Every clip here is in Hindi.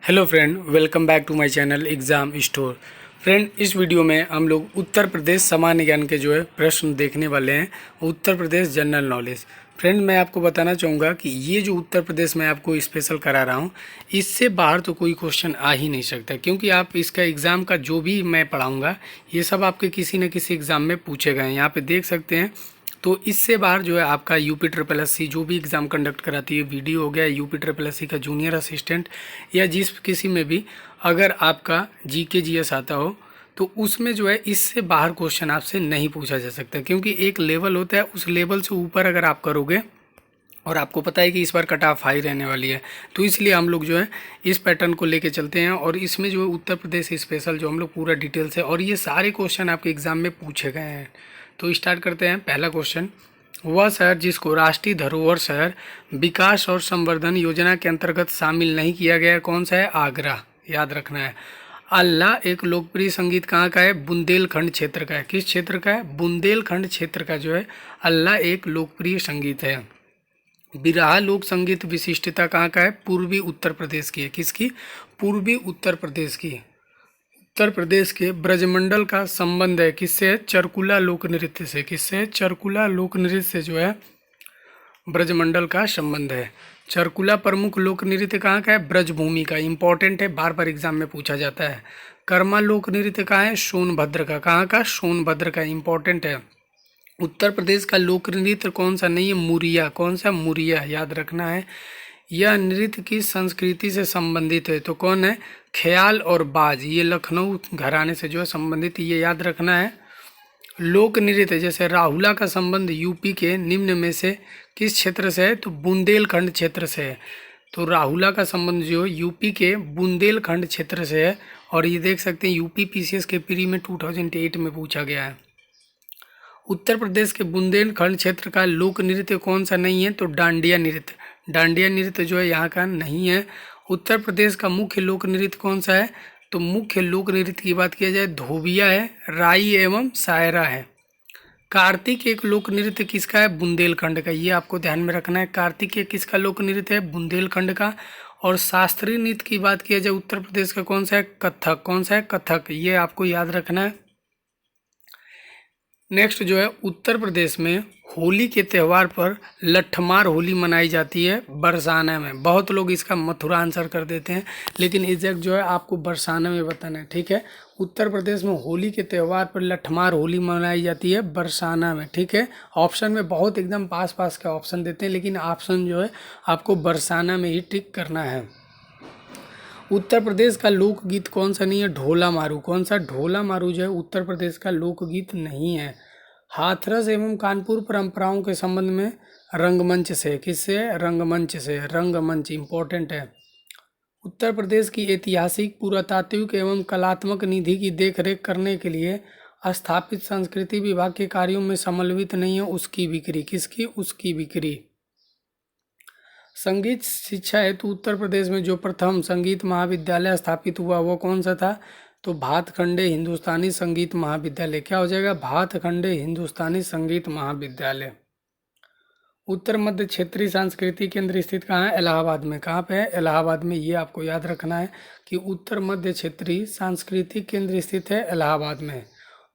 Hello friend, welcome back to my channel exam store. Friend, इस वीडियो में हम लोग उत्तर प्रदेश सामान्य ज्ञान के प्रश्न देखने वाले हैं। Uttar Pradesh general knowledge. Friend, मैं आपको बताना चाहूँगा कि ये जो उत्तर प्रदेश मैं आपको स्पेशल करा रहा हूँ, इससे बाहर तो कोई क्वेश्चन आ ही नहीं सकता, क्योंकि आप इसका एग्ज़ाम का जो भी मैं पढ़ाऊँगा ये सब आपके किसी न किसी एग्ज़ाम में पूछे गए हैं। यहाँ पे देख सकते हैं। तो इससे बाहर आपका UP SSC जो भी एग्ज़ाम कंडक्ट कराती है, वीडियो हो गया UP SSC का जूनियर असिस्टेंट, या जिस किसी में भी अगर आपका GK GS आता हो तो उसमें इससे बाहर क्वेश्चन आपसे नहीं पूछा जा सकता, क्योंकि एक लेवल होता है, उस लेवल से ऊपर अगर आप करोगे और आपको पता है कि इस बार कट ऑफ हाई रहने वाली है, तो इसलिए हम लोग इस पैटर्न को लेके चलते हैं। और इसमें उत्तर प्रदेश स्पेशल जो हम लोग पूरा डिटेल से, और ये सारे क्वेश्चन आपके एग्ज़ाम में पूछे गए हैं। तो स्टार्ट करते हैं। पहला क्वेश्चन, वह शहर जिसको राष्ट्रीय धरोहर शहर विकास और संवर्धन योजना के अंतर्गत शामिल नहीं किया गया, कौन सा है? आगरा। याद रखना है। अल्लाह एक लोकप्रिय संगीत कहाँ का है? बुंदेलखंड क्षेत्र का है। किस क्षेत्र का है? बुंदेलखंड क्षेत्र का अल्लाह एक लोकप्रिय संगीत है। बिरहा लोक संगीत विशिष्टता कहाँ का है? पूर्वी उत्तर प्रदेश की है। किसकी? पूर्वी उत्तर प्रदेश की। उत्तर प्रदेश के ब्रजमंडल का संबंध है किससे? चरकुला लोक नृत्य से। किससे? चरकुला लोक नृत्य से ब्रजमंडल का संबंध है। चरकुला प्रमुख लोक नृत्य कहाँ का है? ब्रजभूमि का। इंपॉर्टेंट है, बार बार एग्जाम में पूछा जाता है। कर्मा लोक नृत्य कहाँ है? सोनभद्र का। कहाँ का? सोनभद्र का। इंपॉर्टेंट है। उत्तर प्रदेश का लोक नृत्य कौन सा नहीं है? मुरिया। कौन सा? मुरिया। याद रखना है। यह नृत्य की संस्कृति से संबंधित है, तो कौन है? ख्याल और बाज। ये लखनऊ घराने से संबंधित, ये याद रखना है। लोक नृत्य जैसे राहुला का संबंध यूपी के निम्न में से किस क्षेत्र से है? तो बुंदेलखंड क्षेत्र से है। तो राहुला का संबंध यूपी के बुंदेलखंड क्षेत्र से है। और ये देख सकते हैं यूपी PCS के प्री में 2008 में पूछा गया है। उत्तर प्रदेश के बुंदेलखंड क्षेत्र का लोक नृत्य कौन सा नहीं है? तो डांडिया नृत्य। डांडिया नृत्य यहाँ का नहीं है। उत्तर प्रदेश का मुख्य लोक नृत्य कौन सा है? तो मुख्य लोक नृत्य की बात किया जाए, धोबिया है, राई एवं सायरा है। कार्तिक एक लोक नृत्य किसका है? बुंदेलखंड का। ये आपको ध्यान में रखना है। कार्तिक एक किसका लोक नृत्य है? बुंदेलखंड का। और शास्त्रीय नृत्य की बात किया जाए उत्तर प्रदेश का, कौन सा है? कथक। कौन सा है? कथक। ये आपको याद रखना है। नेक्स्ट उत्तर प्रदेश में होली के त्यौहार पर लठमार होली मनाई जाती है बरसाना में। बहुत लोग इसका मथुरा आंसर कर देते हैं, लेकिन एग्जैक्ट आपको बरसाना में बताना है। ठीक है। उत्तर प्रदेश में होली के त्यौहार पर लठमार होली मनाई जाती है बरसाना में। ठीक है। ऑप्शन में बहुत एकदम पास पास का ऑप्शन देते हैं, लेकिन ऑप्शन आपको बरसाना में ही टिक करना है। उत्तर प्रदेश का लोकगीत कौन सा नहीं है? ढोला मारू। कौन सा? ढोला मारू उत्तर प्रदेश का लोकगीत नहीं है। हाथरस एवं कानपुर परंपराओं के संबंध में रंगमंच से। किससे? रंगमंच से। रंगमंच इंपॉर्टेंट है। उत्तर प्रदेश की ऐतिहासिक, पुरातात्विक एवं कलात्मक निधि की देखरेख करने के लिए स्थापित संस्कृति विभाग के कार्यों में समन्वित नहीं है उसकी बिक्री। किसकी? उसकी बिक्री। संगीत शिक्षा हेतु उत्तर प्रदेश में जो प्रथम संगीत महाविद्यालय स्थापित हुआ वो कौन सा था? तो भातखंडे हिंदुस्तानी संगीत महाविद्यालय। क्या हो जाएगा? भातखंडे हिंदुस्तानी संगीत महाविद्यालय। उत्तर मध्य क्षेत्रीय सांस्कृतिक केंद्र स्थित कहाँ है? इलाहाबाद में। कहाँ पे है? इलाहाबाद में। ये आपको याद रखना है कि उत्तर मध्य क्षेत्रीय सांस्कृतिक केंद्र स्थित है इलाहाबाद में।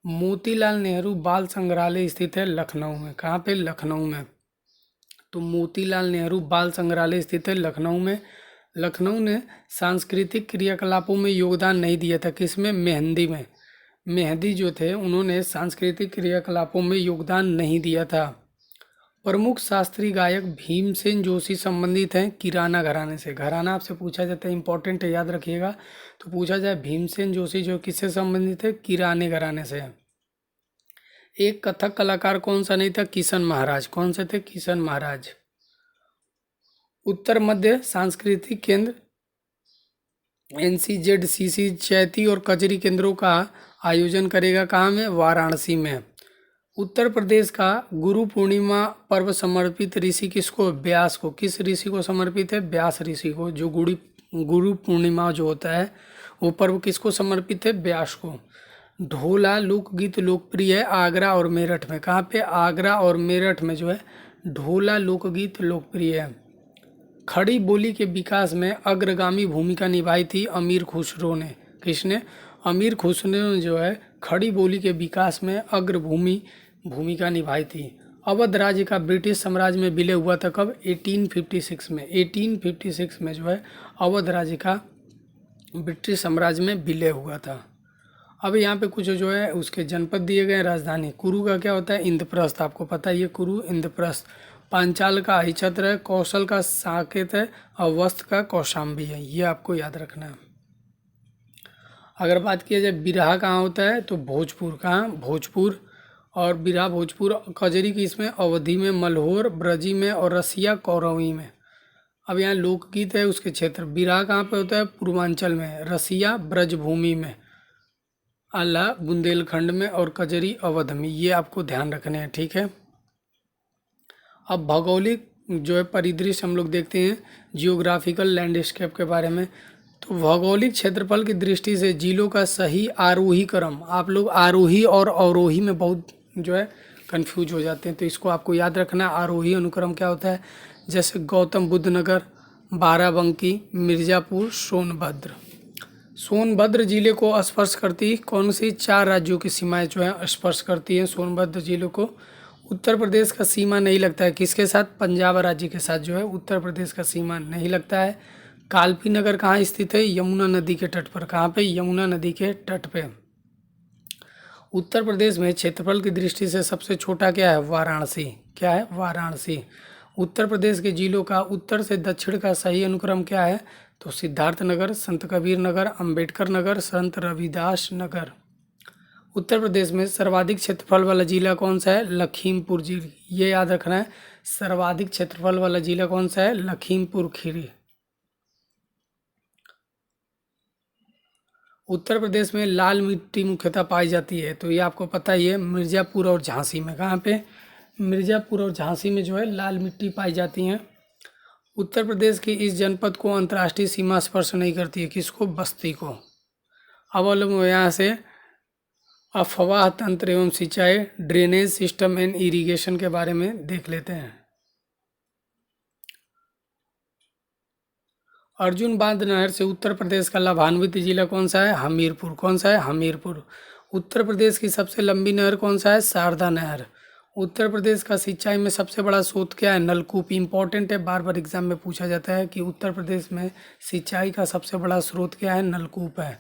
मोतीलाल नेहरू बाल संग्रहालय स्थित है लखनऊ में। कहाँ पे? लखनऊ में। तो मोतीलाल नेहरू बाल संग्रहालय स्थित है लखनऊ में। लखनऊ ने सांस्कृतिक क्रियाकलापों में योगदान नहीं दिया था। किसमें? मेहंदी में। मेहंदी थे उन्होंने सांस्कृतिक क्रियाकलापों में योगदान नहीं दिया था। प्रमुख शास्त्रीय गायक भीमसेन जोशी संबंधित हैं किराना घराने से। घराना आपसे पूछा जाता है, इंपॉर्टेंट है, याद रखिएगा। तो पूछा जाए भीमसेन जोशी किससे संबंधित है? किराने घराने से। एक कथक कलाकार कौन सा नहीं था? किशन महाराज। कौन से थे? किशन महाराज। उत्तर मध्य सांस्कृतिक केंद्र NCZCC चैती और कजरी केंद्रों का आयोजन करेगा। कहाँ में? वाराणसी में। उत्तर प्रदेश का गुरु पूर्णिमा पर्व समर्पित ऋषि किसको? व्यास को। किस ऋषि को समर्पित है? व्यास ऋषि को। जो गुरु पूर्णिमा होता है वो पर्व किसको समर्पित है? व्यास को। ढोला लोकगीत लोकप्रिय है आगरा और मेरठ में। कहाँ पे? आगरा और मेरठ में ढोला लोकगीत लोकप्रिय है। खड़ी बोली के विकास में अग्रगामी भूमिका निभाई थी अमीर खुसरो ने। किसने? अमीर खुसरो ने जो है खड़ी बोली के विकास में भूमिका निभाई थी। अवध राज्य का ब्रिटिश साम्राज्य में विलय हुआ था कब? 1856 में। 1856 में जो है अवध राज्य का ब्रिटिश साम्राज्य में विलय हुआ था। अब यहाँ पे कुछ जो है उसके जनपद दिए गए। राजधानी कुरु का क्या होता है? इंद्रप्रस्थ। आपको पता है ये कुरु इंद्रप्रस्थ। पांचाल का अहिछत्र है, कौशल का साकेत है और वस्त्र का कौशाम्बी है। ये आपको याद रखना है। अगर बात किया जाए बिरहा कहाँ होता है तो भोजपुर। कहाँ? भोजपुर। और बिरहा भोजपुर। कजरी किस में? अवधि में, मल्होर ब्रजी में और रसिया कौरवी में। अब यहाँ लोकगीत है उसके क्षेत्र। बिरहा कहाँ पे होता है? पूर्वांचल में। रसिया ब्रजभूमि में, आला बुंदेलखंड में और कजरी अवध में। ये आपको ध्यान रखने हैं, ठीक है। अब भौगोलिक जो है परिदृश्य हम लोग देखते हैं जियोग्राफिकल लैंडस्केप के बारे में। तो भौगोलिक क्षेत्रफल की दृष्टि से जिलों का सही आरोही क्रम, आप लोग आरोही और अवरोही में बहुत जो है कंफ्यूज हो जाते हैं, तो इसको आपको याद रखना। आरोही अनुक्रम क्या होता है? जैसे गौतम बुद्ध नगर, बाराबंकी, मिर्ज़ापुर, सोनभद्र। सोनभद्र जिले को स्पर्श करती कौन सी 4 राज्यों की सीमाएं जो है स्पर्श करती हैं सोनभद्र जिले को? उत्तर प्रदेश का सीमा नहीं लगता है किसके साथ? पंजाब राज्य के साथ जो है उत्तर प्रदेश का सीमा नहीं लगता है। कालपी नगर कहाँ स्थित है? यमुना नदी के तट पर। कहाँ पे? यमुना नदी के तट पे। उत्तर प्रदेश में क्षेत्रफल की दृष्टि से सबसे छोटा क्या है? वाराणसी। क्या है? वाराणसी। उत्तर प्रदेश के जिलों का उत्तर से दक्षिण का सही अनुक्रम क्या है? तो सिद्धार्थ नगर, संत कबीर नगर, अंबेडकर नगर, संत रविदास नगर। उत्तर प्रदेश में सर्वाधिक क्षेत्रफल वाला जिला कौन सा है? लखीमपुर जिला। ये याद रखना है, सर्वाधिक क्षेत्रफल वाला जिला कौन सा है? लखीमपुर खीरी। उत्तर प्रदेश में लाल मिट्टी मुख्यतः पाई जाती है, तो ये आपको पता ही है, मिर्ज़ापुर और झांसी में। कहाँ पे? मिर्ज़ापुर और झांसी में जो है लाल मिट्टी पाई जाती हैं। उत्तर प्रदेश की इस जनपद को अंतर्राष्ट्रीय सीमा स्पर्श नहीं करती है, किसको? बस्ती को। अब हम लोग यहाँ से अफवाह तंत्र एवं सिंचाई, ड्रेनेज सिस्टम एंड इरिगेशन के बारे में देख लेते हैं। अर्जुन बांध नहर से उत्तर प्रदेश का लाभान्वित जिला कौन सा है? हमीरपुर। कौन सा है? हमीरपुर। उत्तर प्रदेश की सबसे लंबी नहर कौन सा है? शारदा नहर। उत्तर प्रदेश का सिंचाई में सबसे बड़ा स्रोत क्या है? नलकूप। इंपॉर्टेंट है, बार बार एग्जाम में पूछा जाता है कि उत्तर प्रदेश में सिंचाई का सबसे बड़ा स्रोत क्या है? नलकूप है।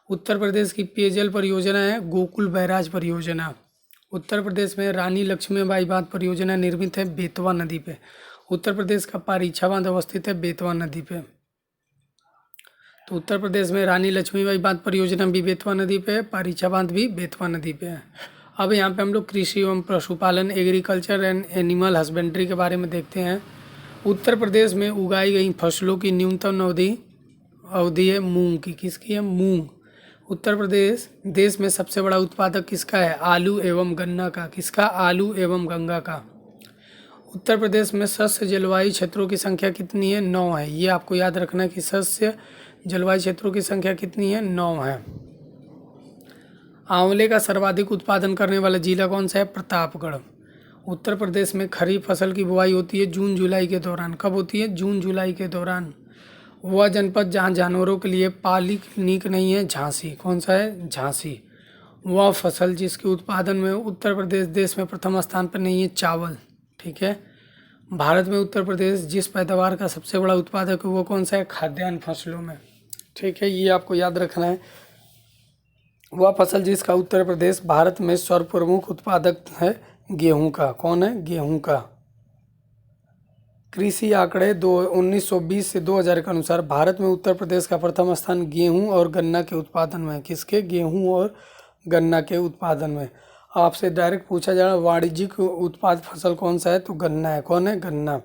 उत्तर प्रदेश की पेयजल परियोजना है गोकुल बैराज परियोजना। उत्तर प्रदेश में रानी लक्ष्मीबाई बांध परियोजना निर्मित है बेतवा नदी पे। उत्तर प्रदेश का पारीछा बांध अवस्थित है बेतवा नदी पे। तो उत्तर प्रदेश में रानी लक्ष्मीबाई बांध परियोजना भी बेतवा नदी पे है, पारीछा बांध भी बेतवा नदी पे है। अब यहाँ पे हम लोग कृषि एवं पशुपालन, एग्रीकल्चर एंड एनिमल हस्बेंड्री के बारे में देखते हैं। उत्तर प्रदेश में उगाई गई फसलों की न्यूनतम अवधि है मूंग की। किसकी है? मूंग। उत्तर प्रदेश देश में सबसे बड़ा उत्पादक किसका है? आलू एवं गन्ना का। किसका? आलू एवं गंगा का। उत्तर प्रदेश में शस्य जलवायु क्षेत्रों की संख्या कितनी है? 9 है। ये आपको याद रखना है कि शस्य जलवायु क्षेत्रों की संख्या कितनी है? 9 है। आंवले का सर्वाधिक उत्पादन करने वाला जिला कौन सा है? प्रतापगढ़। उत्तर प्रदेश में खरीफ फसल की बुआई होती है जून जुलाई के दौरान। कब होती है? जून जुलाई के दौरान। वह जनपद जहाँ जानवरों के लिए पॉलीक्लिनिक नहीं है, झांसी। कौन सा है? झांसी। वह फसल जिसके उत्पादन में उत्तर प्रदेश देश में प्रथम स्थान पर नहीं है, चावल। ठीक है। भारत में उत्तर प्रदेश जिस पैदावार का सबसे बड़ा उत्पादक है वो कौन सा है? खाद्यान्न फसलों में। ठीक है, ये आपको याद रखना है। वह फसल जिसका उत्तर प्रदेश भारत में सर्वप्रमुख उत्पादक है गेहूं का। कौन है? गेहूं का। कृषि आंकड़े 1920 से 2000 के अनुसार भारत में उत्तर प्रदेश का प्रथम स्थान गेहूं और गन्ना के उत्पादन में। किसके? गेहूं और गन्ना के उत्पादन में। आपसे डायरेक्ट पूछा जा रहा है वाणिज्यिक उत्पाद फसल कौन सा है? तो गन्ना है। कौन है? गन्ना।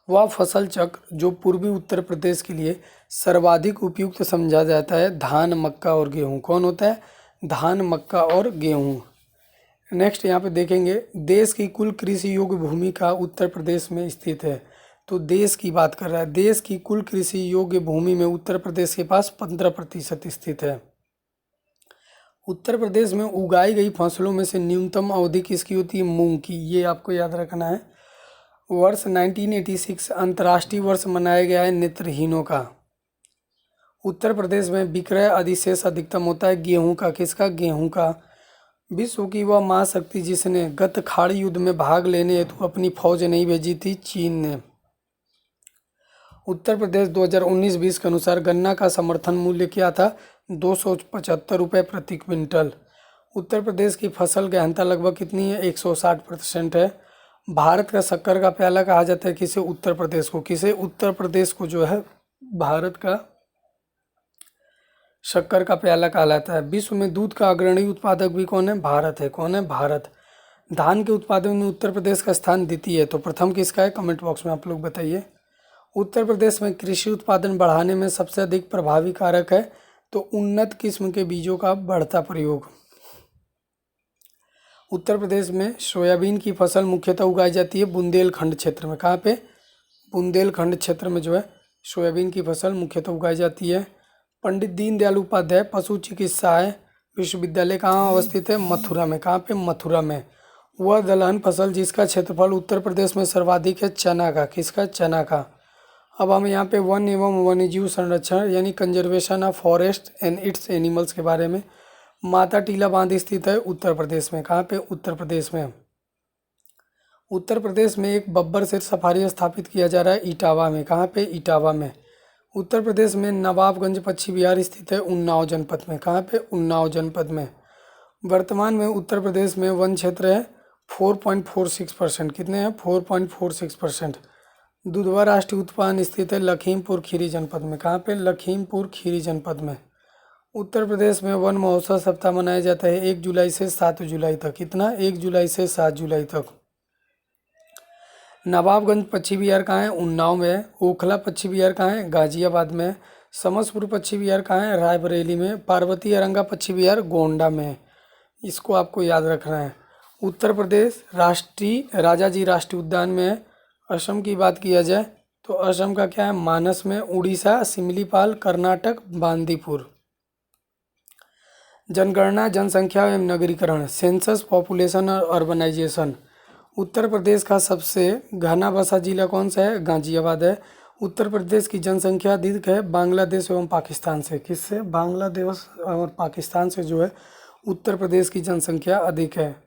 वह फसल चक्र जो पूर्वी उत्तर प्रदेश के लिए सर्वाधिक उपयुक्त समझा जाता है धान, मक्का और गेहूं। कौन होता है? धान, मक्का और गेहूं। नेक्स्ट यहाँ पे देखेंगे देश की कुल कृषि योग्य भूमि का उत्तर प्रदेश में स्थित है। तो देश की बात कर रहा है, देश की कुल कृषि योग्य भूमि में उत्तर प्रदेश के पास 15% स्थित है। उत्तर प्रदेश में उगाई गई फसलों में से न्यूनतम अवधि किसकी होती है? मूंग की। ये आपको याद रखना है। वर्ष 1986 अंतर्राष्ट्रीय वर्ष मनाया गया है नेत्रहीनों का। उत्तर प्रदेश में विक्रय अधिशेष अधिकतम होता है गेहूं का। किसका? गेहूं का। विश्व की वह महाशक्ति जिसने गत खाड़ी युद्ध में भाग लेने हेतु अपनी फौज नहीं भेजी थी? चीन ने। उत्तर प्रदेश 2019-20 के अनुसार गन्ना का समर्थन मूल्य क्या था? 275 रुपये प्रति क्विंटल। उत्तर प्रदेश की फसल गहनता लगभग कितनी है? 160% है। भारत का शक्कर का प्याला कहा जाता है किसे? उत्तर प्रदेश को। किसे? उत्तर प्रदेश को जो है भारत का शक्कर का प्याला कहलाता है। विश्व में दूध का अग्रणी उत्पादक भी कौन है? भारत है। कौन है? भारत। धान के उत्पादन में उत्तर प्रदेश का स्थान द्वितीय है, तो प्रथम किसका है? कमेंट बॉक्स में आप लोग बताइए। उत्तर प्रदेश में कृषि उत्पादन बढ़ाने में सबसे अधिक प्रभावी कारक है, तो उन्नत किस्म के बीजों का बढ़ता प्रयोग। उत्तर प्रदेश में सोयाबीन की फसल मुख्यतः उगाई जाती है बुंदेलखंड क्षेत्र में। कहाँ पे? बुंदेलखंड क्षेत्र में जो है सोयाबीन की फसल मुख्यतः उगाई जाती है। पंडित दीनदयाल उपाध्याय पशु चिकित्साय विश्वविद्यालय कहाँ अवस्थित है? मथुरा में। कहाँ पे? मथुरा में। वह दलहन फसल जिसका क्षेत्रफल उत्तर प्रदेश में सर्वाधिक है? चना का। किसका? चना का। अब हम यहाँ पे वन एवं वन्यजीव संरक्षण यानी conservation of forest and it's animals के बारे में। माता टीला बांध स्थित है उत्तर प्रदेश में। कहाँ पे? उत्तर प्रदेश में। उत्तर प्रदेश में एक बब्बर शेर सफारी स्थापित किया जा रहा है इटावा में। कहाँ पे? इटावा में। उत्तर प्रदेश में नवाबगंज पश्चिम बिहार स्थित है उन्नाव जनपद में। कहाँ पे? उन्नाव जनपद में। वर्तमान में उत्तर प्रदेश में वन क्षेत्र है 4.46%। कितने हैं? 4.46%। दुधवा राष्ट्रीय उद्यान स्थित है लखीमपुर खीरी जनपद में। कहाँ पे? लखीमपुर खीरी जनपद में। उत्तर प्रदेश में वन महोत्सव सप्ताह मनाया जाता है 1 जुलाई से 7 जुलाई तक। कितना? 1 जुलाई से 7 जुलाई तक। नवाबगंज पश्चिम बिहार कहाँ है? उन्नाव में। ओखला पश्चिम बिहार कहाँ है? गाजियाबाद में। समसपुर पश्चिम बिहार कहाँ है? रायबरेली में। पार्वती अरंगा पश्चिम बिहार गोंडा में। इसको आपको याद रखना है। उत्तर प्रदेश राष्ट्रीय राजाजी राष्ट्रीय उद्यान में है। असम की बात किया जाए तो असम का क्या है? मानस में। उड़ीसा सिमलीपाल, कर्नाटक बांदीपुर। जनगणना जनसंख्या एवं नगरीकरण सेंसस पॉपुलेशन और अर्बनाइजेशन। उत्तर प्रदेश का सबसे घना बसा जिला कौन सा है? गाजियाबाद है। उत्तर प्रदेश की जनसंख्या अधिक है बांग्लादेश एवं पाकिस्तान से। किससे? बांग्लादेश और पाकिस्तान से जो है उत्तर प्रदेश की जनसंख्या अधिक है।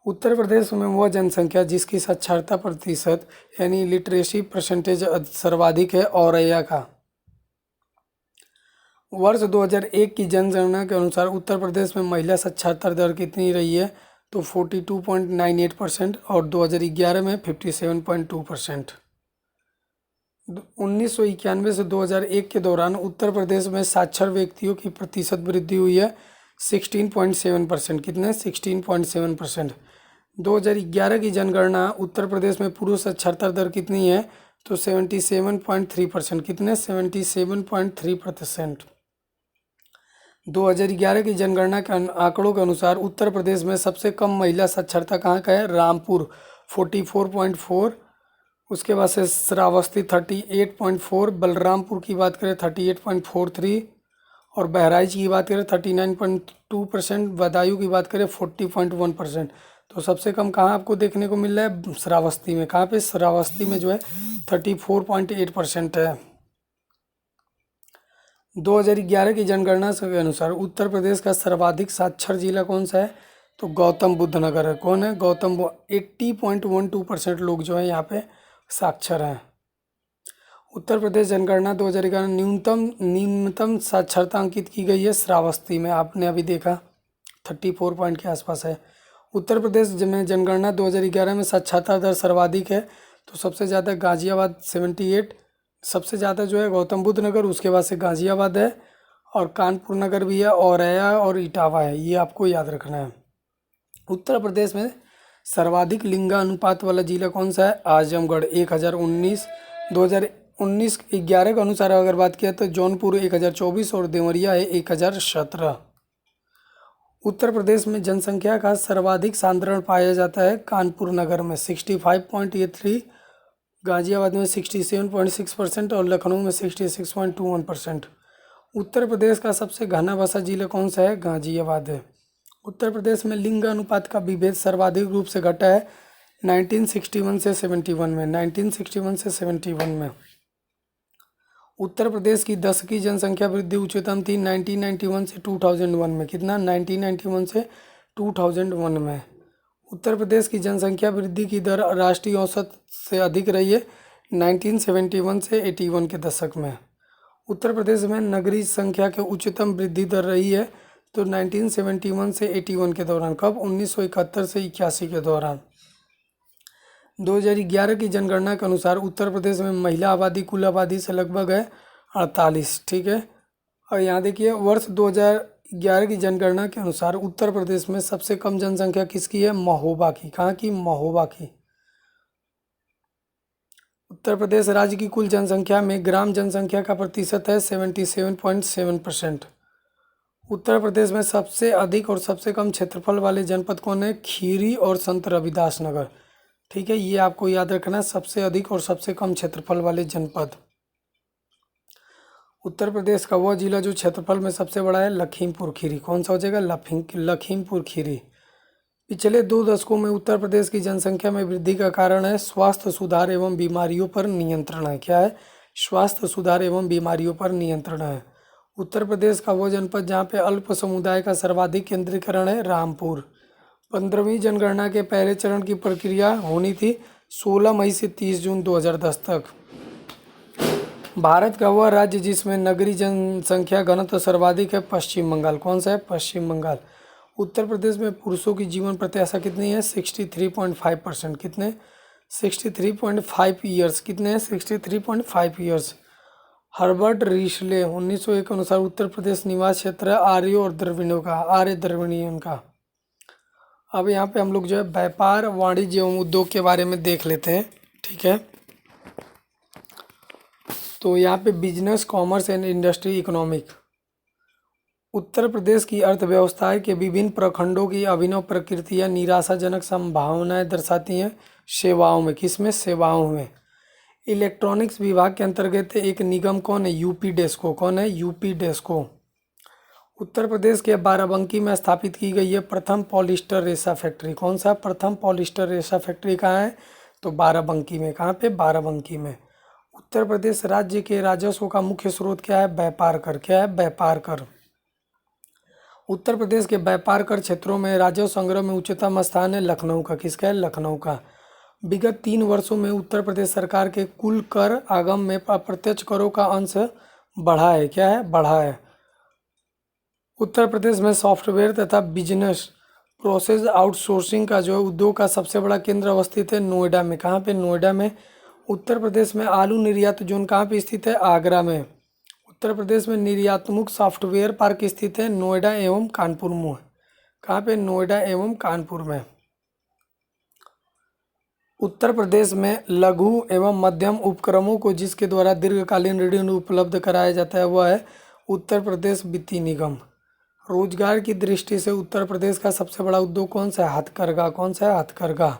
उत्तर प्रदेश में वह जनसंख्या जिसकी साक्षरता प्रतिशत यानी लिटरेसी परसेंटेज सर्वाधिक है औरैया का। वर्ष 2001 की जनगणना के अनुसार उत्तर प्रदेश में महिला साक्षरता दर कितनी रही है? तो 42.98% और 2011 में 57.2%। 1991 से 2001 के दौरान उत्तर प्रदेश में साक्षर व्यक्तियों की प्रतिशत वृद्धि हुई है 16.7%। कितने? 16.7%। 2011 की जनगणना उत्तर प्रदेश में पुरुष साक्षरता दर कितनी है? तो 77.3%। कितने? 77.3%। 2011 की जनगणना के आंकड़ों के अनुसार उत्तर प्रदेश में सबसे कम महिला साक्षरता कहाँ का है? रामपुर 44.4। उसके बाद से श्रावस्ती 38.4। बलरामपुर की बात करें 38.43 और बहराइच की बात करें 39.2%। बदायूं की बात करें 40.1%। तो सबसे कम कहाँ आपको देखने को मिल रहा है? श्रावस्ती में। कहाँ पे? श्रावस्ती में जो है 34.8% है। 2011 की जनगणना के अनुसार उत्तर प्रदेश का सर्वाधिक साक्षर जिला कौन सा है? तो गौतम बुद्ध नगर है। कौन है? 80.12% लोग जो है यहाँ पे साक्षर हैं। उत्तर प्रदेश जनगणना 2011 न्यूनतम साक्षरता अंकित की गई है श्रावस्ती में। आपने अभी देखा 34 पॉइंट के आसपास है। उत्तर प्रदेश में जनगणना 2011 में साक्षरता दर सर्वाधिक है, तो सबसे ज़्यादा गाजियाबाद 78, सबसे ज़्यादा जो है गौतम बुद्ध नगर, उसके बाद से गाजियाबाद है और कानपुर नगर भी है, औरैया और इटावा है। ये आपको याद रखना है। उत्तर प्रदेश में सर्वाधिक लिंगानुपात वाला जिला कौन सा है? आजमगढ़ 1019। 2019-11 के अनुसार अगर बात किया तो जौनपुर 1024 और देवरिया है 1017। उत्तर प्रदेश में जनसंख्या का सर्वाधिक सांद्रण पाया जाता है कानपुर नगर में 65.83, गाजियाबाद में 67.6% और लखनऊ में 66.21%। उत्तर प्रदेश का सबसे घना बसा जिला कौन सा है? गाजियाबाद है। उत्तर प्रदेश में लिंग अनुपात का विभेद सर्वाधिक रूप से घटा है 1961 से 71 में, 1961 से 71 में। उत्तर प्रदेश की दशकी जनसंख्या वृद्धि उच्चतम थी 1991 से 2001 में। कितना? 1991 से 2001 में। उत्तर प्रदेश की जनसंख्या वृद्धि की दर राष्ट्रीय औसत से अधिक रही है 1971 से 81 के दशक में। उत्तर प्रदेश में नगरीय संख्या के उच्चतम वृद्धि दर रही है तो 1971 से 81 के दौरान। कब? 1971 से 81 के दौरान। 2011 की जनगणना के अनुसार उत्तर प्रदेश में महिला आबादी कुल आबादी से लगभग है 48। ठीक है। और यहाँ देखिए, वर्ष 2011 की जनगणना के अनुसार उत्तर प्रदेश में सबसे कम जनसंख्या किसकी है? महोबा की। कहाँ की? महोबा की। उत्तर प्रदेश राज्य की कुल जनसंख्या में ग्राम जनसंख्या का प्रतिशत है 77.7%। उत्तर प्रदेश में सबसे अधिक और सबसे कम क्षेत्रफल वाले जनपद कौन है? खीरी और संत रविदास नगर। ठीक है, ये आपको याद रखना है, सबसे अधिक और सबसे कम क्षेत्रफल वाले जनपद। उत्तर प्रदेश का वह जिला जो क्षेत्रफल में सबसे बड़ा है लखीमपुर खीरी। कौन सा हो जाएगा? लखीमपुर खीरी। पिछले 2 दशकों में उत्तर प्रदेश की जनसंख्या में वृद्धि का कारण है स्वास्थ्य सुधार एवं बीमारियों पर नियंत्रण है। क्या है? स्वास्थ्य सुधार एवं बीमारियों पर नियंत्रण है। उत्तर प्रदेश का वो जनपद जहाँ पे अल्प समुदाय का सर्वाधिक केंद्रीकरण है रामपुर। 15वीं जनगणना के पहले चरण की प्रक्रिया होनी थी 16 मई से 30 जून 2010 तक। भारत का वह राज्य जिसमें नगरीय जनसंख्या घनत्व सर्वाधिक है पश्चिम बंगाल। कौन सा है? पश्चिम बंगाल। उत्तर प्रदेश में पुरुषों की जीवन प्रत्याशा कितनी है? 63.5%। कितने? 63.5 ईयर्स। कितने हैं? 63.5 ईयर्स। हर्बर्ट रिशले 1901 के अनुसार उत्तर प्रदेश निवास क्षेत्र है आर्यों और द्रविड़ों का, आर्य द्रविड़ियन का। अब यहाँ पे हम लोग जो है व्यापार वाणिज्य एवं उद्योग के बारे में देख लेते हैं। ठीक है, तो यहाँ पे business, commerce and industry, economic. Uttar Pradesh की अर्थव्यवस्था के विभिन्न प्रखंडों की अभिनव प्रकृति या निराशाजनक संभावनाएं दर्शाती हैं सेवाओं में। किसमें? सेवाओं में। इलेक्ट्रॉनिक्स विभाग के अंतर्गत एक निगम कौन है? यूपी डेस्को। कौन है? यूपी डेस्को। उत्तर प्रदेश के बाराबंकी में स्थापित की गई है प्रथम पॉलिस्टर रेशा फैक्ट्री। कौन सा? प्रथम पॉलिस्टर रेशा फैक्ट्री कहाँ है? तो बाराबंकी में। कहाँ पे? बाराबंकी में। उत्तर प्रदेश राज्य के राजस्व का मुख्य स्रोत क्या है? व्यापार कर। क्या है? व्यापार कर। उत्तर प्रदेश के व्यापार कर क्षेत्रों में राजस्व संग्रह में उच्चतम स्थान है लखनऊ का। किसका है? लखनऊ का। विगत 3 वर्षों में उत्तर प्रदेश सरकार के कुल कर आगम में अप्रत्यक्ष करों का अंश बढ़ा है। क्या है? बढ़ा है। उत्तर प्रदेश में सॉफ्टवेयर तथा बिजनेस प्रोसेस आउटसोर्सिंग का जो है उद्योग का सबसे बड़ा केंद्र अवस्थित है नोएडा में। कहाँ पे? नोएडा में। उत्तर प्रदेश में आलू निर्यात जोन कहाँ पे स्थित है? आगरा में। उत्तर प्रदेश में निर्यातमुख सॉफ्टवेयर पार्क स्थित है नोएडा एवं कानपुर में। कहाँ पे? नोएडा एवं कानपुर में। उत्तर प्रदेश में लघु एवं मध्यम उपक्रमों को जिसके द्वारा दीर्घकालीन ऋण उपलब्ध कराया जाता है वह है उत्तर प्रदेश वित्तीय निगम। रोजगार की दृष्टि से उत्तर प्रदेश का सबसे बड़ा उद्योग कौन सा है? हथकरघा। कौन सा है? हथकरघा।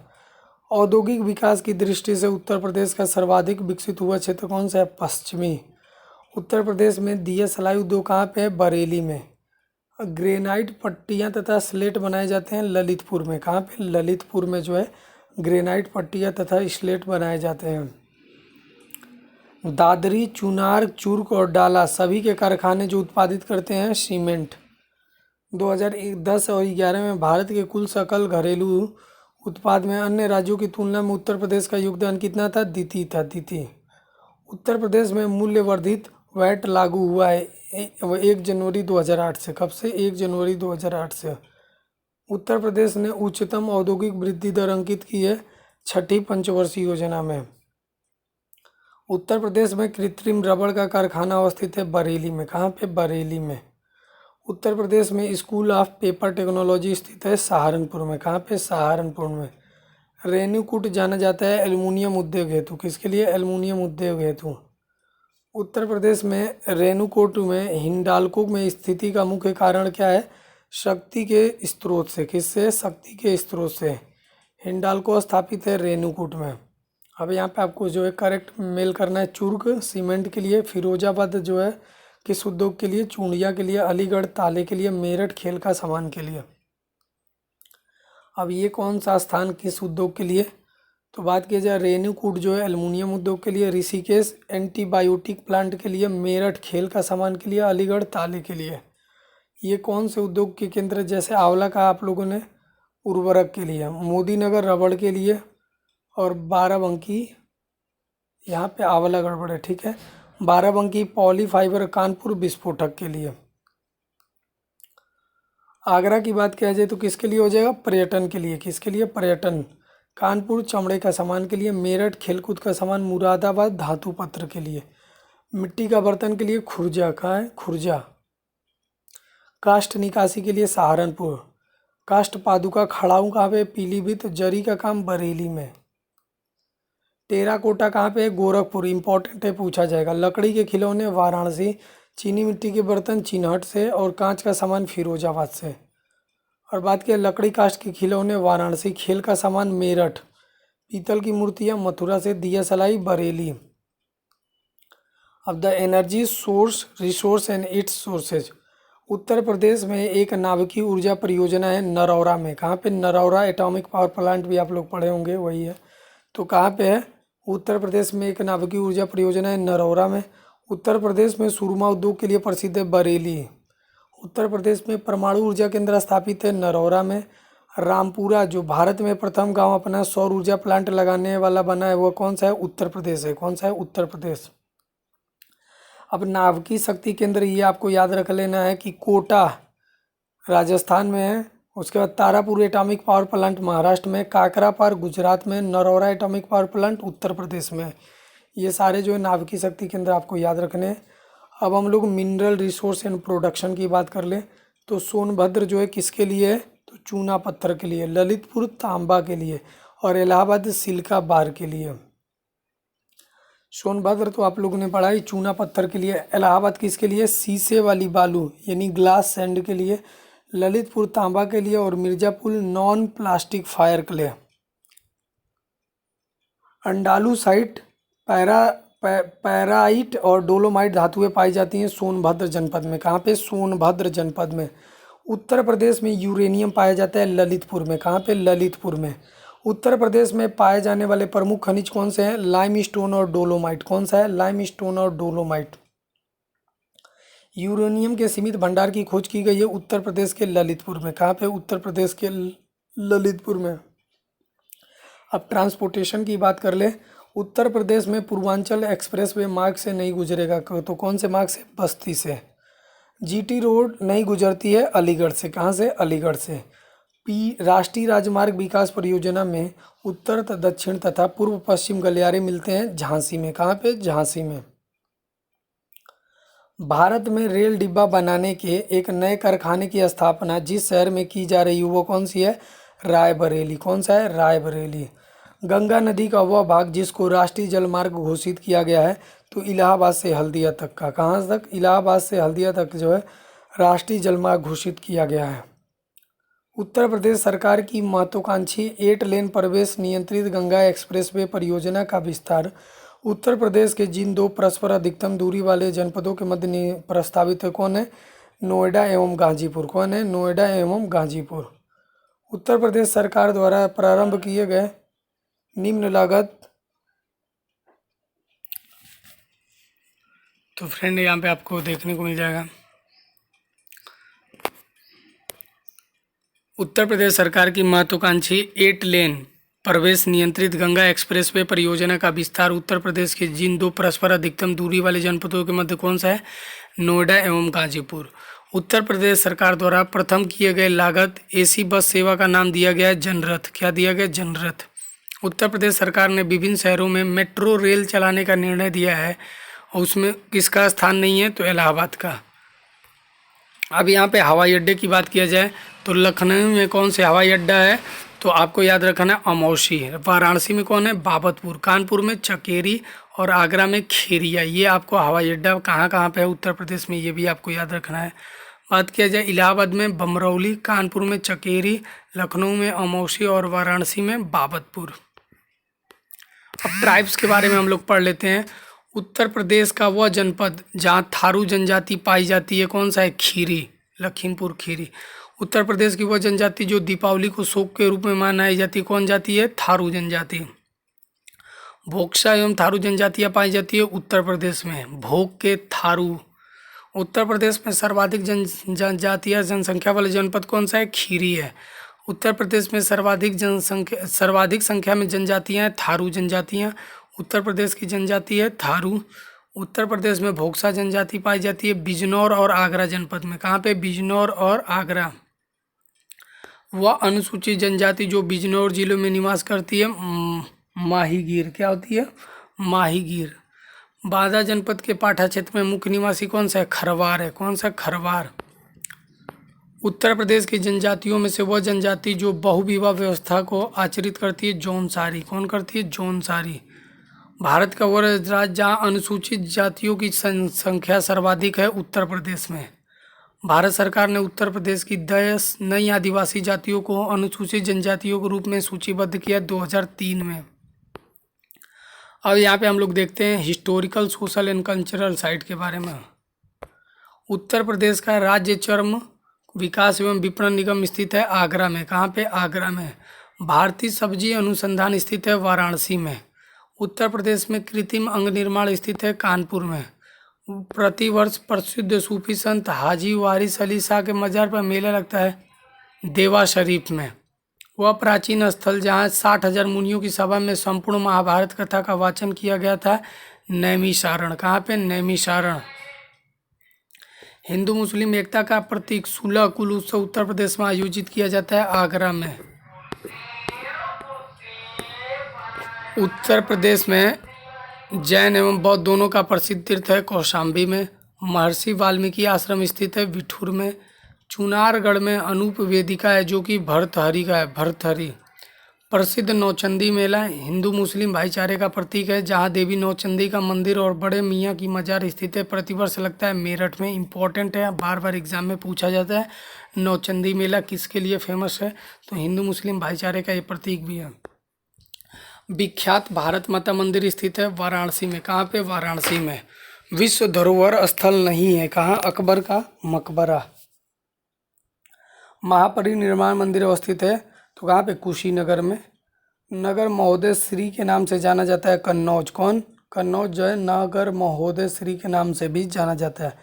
औद्योगिक विकास की दृष्टि से उत्तर प्रदेश का सर्वाधिक विकसित हुआ क्षेत्र कौन सा है? पश्चिमी। उत्तर प्रदेश में दिया सलाई उद्योग कहाँ पे है? बरेली में। ग्रेनाइट पट्टियाँ तथा स्लेट बनाए जाते हैं ललितपुर में। कहाँ पे? ललितपुर में जो है ग्रेनाइट पट्टियाँ तथा स्लेट बनाए जाते हैं। दादरी, चुनार, चूर्क और डाला सभी के कारखाने जो उत्पादित करते हैं सीमेंट। 2010 और 11 में भारत के कुल सकल घरेलू उत्पाद में अन्य राज्यों की तुलना में उत्तर प्रदेश का योगदान कितना था? द्वितीय था। द्वितीय। उत्तर प्रदेश में मूल्य वर्धित वैट लागू हुआ है 1 जनवरी 2008 से। कब से? 1 जनवरी 2008 से। उत्तर प्रदेश ने उच्चतम औद्योगिक वृद्धि दर अंकित की है 6ठी पंचवर्षीय योजना में। उत्तर प्रदेश में कृत्रिम रबड़ का कारखाना अवस्थित है बरेली में। कहाँ पे? बरेली में। उत्तर प्रदेश में स्कूल ऑफ पेपर टेक्नोलॉजी स्थित है सहारनपुर में। कहाँ पे? सहारनपुर में। रेणुकूट जाना जाता है एल्युमिनियम उद्योग हेतु। किसके लिए? एल्युमिनियम उद्योग हेतु। उत्तर प्रदेश में रेणुकूट में हिंडाल्को में स्थिति का मुख्य कारण क्या है? शक्ति के स्रोत से। किससे? शक्ति के स्रोत से। हिंडाल्को स्थापित है रेणुकूट में। अब यहाँ पे आपको जो है करेक्ट मेल करना है चूर्क सीमेंट के लिए, फिरोजाबाद जो है किस उद्योग के लिए? चूड़िया के लिए, अलीगढ़ ताले के लिए, मेरठ खेल का सामान के लिए। अब ये कौन सा स्थान किस उद्योग के लिए? तो बात किया जाए रेणुकूट जो है एल्युमिनियम उद्योग के लिए, ऋषिकेश एंटीबायोटिक प्लांट के लिए, मेरठ खेल का सामान के लिए, अलीगढ़ ताले के लिए। ये कौन से उद्योग के केंद्र, जैसे आंवला का आप लोगों ने उर्वरक के लिए, मोदी नगर रबड़ के लिए, और बाराबंकी, यहाँ पे आंवला गड़बड़ है, ठीक है, बाराबंकी पॉली फाइबर कानपुर विस्फोटक के लिए। आगरा की बात किया जाए तो किसके लिए हो जाएगा, पर्यटन के लिए, किसके लिए, पर्यटन। कानपुर चमड़े का सामान के लिए, मेरठ खेलकूद का सामान, मुरादाबाद धातु पत्र के लिए, मिट्टी का बर्तन के लिए खुर्जा, कहाँ है, खुर्जा। काष्ठ निकासी के लिए सहारनपुर, काष्ठ पादुका खड़ाऊ कहाँ पे, पीलीभीत, जरी का काम बरेली में। टेराकोटा कहाँ पे है, गोरखपुर, इंपॉर्टेंट है, पूछा जाएगा। लकड़ी के खिलौने वाराणसी, चीनी मिट्टी के बर्तन चिन्हट से, और कांच का सामान फिरोजाबाद से। और बात किया लकड़ी काष्ठ के खिलौने वाराणसी, खेल का सामान मेरठ, पीतल की मूर्तियाँ मथुरा से, दिया सलाई बरेली। अब the energy source, resource and its sources. Uttar Pradesh में एक नाभिकीय ऊर्जा परियोजना है नरौरा में, कहाँ पे, नरौरा एटॉमिक पावर प्लांट भी आप लोग पढ़े होंगे, वही है। तो कहाँ पे है, उत्तर प्रदेश में एक नाभिकीय ऊर्जा परियोजना है नरौरा में। उत्तर प्रदेश में सुरमा उद्योग के लिए प्रसिद्ध है बरेली। उत्तर प्रदेश में परमाणु ऊर्जा केंद्र स्थापित है नरौरा में। रामपुरा जो भारत में प्रथम गांव अपना सौर ऊर्जा प्लांट लगाने वाला बना है, वह कौन सा है, उत्तर प्रदेश है। कौन सा है, उत्तर प्रदेश। अब नाभिकीय शक्ति केंद्र ये आपको याद रख लेना है कि कोटा राजस्थान में है, उसके बाद Tarapur atomic power plant Maharashtra में, काकरापार गुजरात में, नरौरा एटॉमिक पावर प्लांट उत्तर प्रदेश में। ये सारे जो है नाभिकीय शक्ति केंद्र आपको याद रखने हैं। अब हम लोग मिनरल रिसोर्स एंड प्रोडक्शन की बात कर ले तो सोनभद्र जो है किसके लिए है, तो चूना पत्थर के लिए, ललितपुर तांबा के लिए, और इलाहाबाद सिल्का बार के लिए। सोनभद्र तो आप लोगों ने पढ़ा ही, चूना पत्थर के लिए। इलाहाबाद किसके लिए, शीशे वाली बालू यानी ग्लास सैंड के लिए। ललितपुर तांबा के लिए, और Mirzapur non plastic fire clay. Andalusite, pyrite और डोलोमाइट धातुएं पाई जाती हैं सोनभद्र जनपद में। कहाँ पे, सोनभद्र जनपद में। उत्तर प्रदेश में यूरेनियम पाया जाता है ललितपुर में। कहाँ पे, ललितपुर में। उत्तर प्रदेश में पाए जाने वाले प्रमुख खनिज कौन से हैं, लाइमस्टोन और डोलोमाइट। कौन सा है, लाइमस्टोन और डोलोमाइट। यूरेनियम के सीमित भंडार की खोज की गई है उत्तर प्रदेश के ललितपुर में। कहाँ पे, उत्तर प्रदेश के ललितपुर में। अब ट्रांसपोर्टेशन की बात कर ले, उत्तर प्रदेश में पूर्वांचल एक्सप्रेसवे मार्ग से नहीं गुजरेगा, तो कौन से मार्ग से, बस्ती से। जीटी रोड नहीं गुजरती है अलीगढ़ से। कहाँ से, अलीगढ़ से। राष्ट्रीय राजमार्ग विकास परियोजना में उत्तर दक्षिण तथा पूर्व पश्चिम गलियारे मिलते हैं झांसी में। कहाँ पे, झांसी में। भारत में रेल डिब्बा बनाने के एक नए कारखाने की स्थापना जिस शहर में की जा रही है वो कौन सी है, रायबरेली। कौन सा है, रायबरेली। गंगा नदी का वह भाग जिसको राष्ट्रीय जलमार्ग घोषित किया गया है, तो इलाहाबाद से हल्दिया तक का, कहाँ तक, इलाहाबाद से हल्दिया तक जो है राष्ट्रीय जलमार्ग घोषित किया गया है। उत्तर प्रदेश सरकार की महत्वाकांक्षी 8 लेन प्रवेश नियंत्रित गंगा एक्सप्रेसवे परियोजना का विस्तार उत्तर प्रदेश के जिन 2 परस्पर अधिकतम दूरी वाले जनपदों के मध्य प्रस्तावित है, कौन है, नोएडा एवं गाजीपुर। कौन है, नोएडा एवं गाजीपुर। उत्तर प्रदेश सरकार द्वारा प्रारंभ किए गए निम्न लागत, तो फ्रेंड यहाँ पे आपको देखने को मिल जाएगा उत्तर प्रदेश सरकार की महत्वाकांक्षी 8 लेन प्रवेश नियंत्रित गंगा एक्सप्रेसवे परियोजना का विस्तार उत्तर प्रदेश के जिन 2 परस्पर अधिकतम दूरी वाले जनपदों के मध्य कौन सा है, नोएडा एवं गाजीपुर। उत्तर प्रदेश सरकार द्वारा प्रथम किए गए लागत एसी बस सेवा का नाम दिया गया है जनरथ। क्या दिया गया, जनरथ। उत्तर प्रदेश सरकार ने विभिन्न शहरों में मेट्रो रेल चलाने का निर्णय दिया है और उसमें किसका स्थान नहीं है, तो इलाहाबाद का। अब यहाँ पे हवाई अड्डे की बात किया जाए तो लखनऊ में कौन से हवाई अड्डा है, तो आपको याद रखना है अमौसी। वाराणसी में कौन है, बाबतपुर। कानपुर में चकेरी और आगरा में खेरिया। ये आपको हवाई अड्डा कहाँ कहाँ पे है उत्तर प्रदेश में, ये भी आपको याद रखना है। बात किया जाए इलाहाबाद में बमरौली, कानपुर में चकेरी, लखनऊ में अमौसी और वाराणसी में बाबतपुर। अब ट्राइब्स के बारे में हम लोग पढ़ लेते हैं। उत्तर प्रदेश का वह जनपद जहाँ थारू जनजाति पाई जाती है, कौन सा है, खीरी, लखीमपुर खीरी। उत्तर प्रदेश की वह जनजाति जो दीपावली को शोक के रूप में मनाई जाती है, कौन जाति है, थारू जनजाति। भोक्सा एवं थारू जनजातियाँ पाई जाती है उत्तर प्रदेश में। भोग के थारू। उत्तर प्रदेश में सर्वाधिक जनजातीय जनसंख्या वाला जनपद कौन सा है? खीरी है। उत्तर प्रदेश में सर्वाधिक संख्या में जनजातियाँ हैं थारू जनजातियाँ। उत्तर प्रदेश की जनजाति है थारू। उत्तर प्रदेश में भोक्सा जनजाति पाई जाती है बिजनौर और आगरा जनपद में। कहाँ पे? बिजनौर और आगरा। वह अनुसूचित जनजाति जो बिजनौर जिलों में निवास करती है माहीगीर। क्या होती है? माहीगीर। बांदा जनपद के पाठा क्षेत्र में मुख्य निवासी कौन सा है? खरवार है। कौन सा? खरवार। उत्तर प्रदेश की जनजातियों में से वह जनजाति जो बहुविवाह व्यवस्था को आचरित करती है जौनसारी। कौन करती है? जौनसारी। भारत का वह राज्य जहाँ अनुसूचित जातियों की संख्या सर्वाधिक है उत्तर प्रदेश में। भारत सरकार ने उत्तर प्रदेश की 10 नई आदिवासी जातियों को अनुसूचित जनजातियों के रूप में सूचीबद्ध किया 2003 में। अब यहाँ पे हम लोग देखते हैं historical, social and cultural site के बारे में। उत्तर प्रदेश का राज्य चर्म विकास एवं विपणन निगम स्थित है आगरा में। कहाँ पे? आगरा में। भारतीय सब्जी अनुसंधान स्थित है वाराणसी में। उत्तर प्रदेश में कृत्रिम अंग निर्माण स्थित है कानपुर में। प्रतिवर्ष प्रसिद्ध सूफी संत हाजी वारिस अली शाह के मजार पर मेला लगता है देवा शरीफ में। वह प्राचीन स्थल जहाँ 60,000 मुनियों की सभा में संपूर्ण महाभारत कथा का वाचन किया गया था नैमिषारण। कहाँ पे? नैमिषारण। हिंदू मुस्लिम एकता का प्रतीक 16 कुल उत्सव उत्तर प्रदेश में आयोजित किया जाता है आगरा में। उत्तर प्रदेश में जैन एवं बौद्ध दोनों का प्रसिद्ध तीर्थ है कौशाम्बी में। महर्षि वाल्मीकि आश्रम स्थित है बिठूर में। चुनारगढ़ में अनूप वेदिका है जो कि भर्तहरि का है। भर्तहरि। प्रसिद्ध नौचंदी मेला हिंदू मुस्लिम भाईचारे का प्रतीक है जहां देवी नौचंदी का मंदिर और बड़े मियाँ की मजार स्थित है। प्रतिवर्ष लगता है मेरठ में। इम्पोर्टेंट है, बार बार एग्जाम में पूछा जाता है। नौचंदी मेला किसके लिए फेमस है? तो हिंदू मुस्लिम भाईचारे का ये प्रतीक भी है। विख्यात भारत माता मंदिर स्थित है वाराणसी में। कहाँ पे? वाराणसी में। विश्व धरोहर स्थल नहीं है। कहाँ? अकबर का मकबरा। महापरिनिर्वाण मंदिर अवस्थित है तो कहाँ पे? कुशीनगर में। नगर महोदय श्री के नाम से जाना जाता है कन्नौज। कौन? कन्नौज जो है नगर महोदय श्री के नाम से भी जाना जाता है।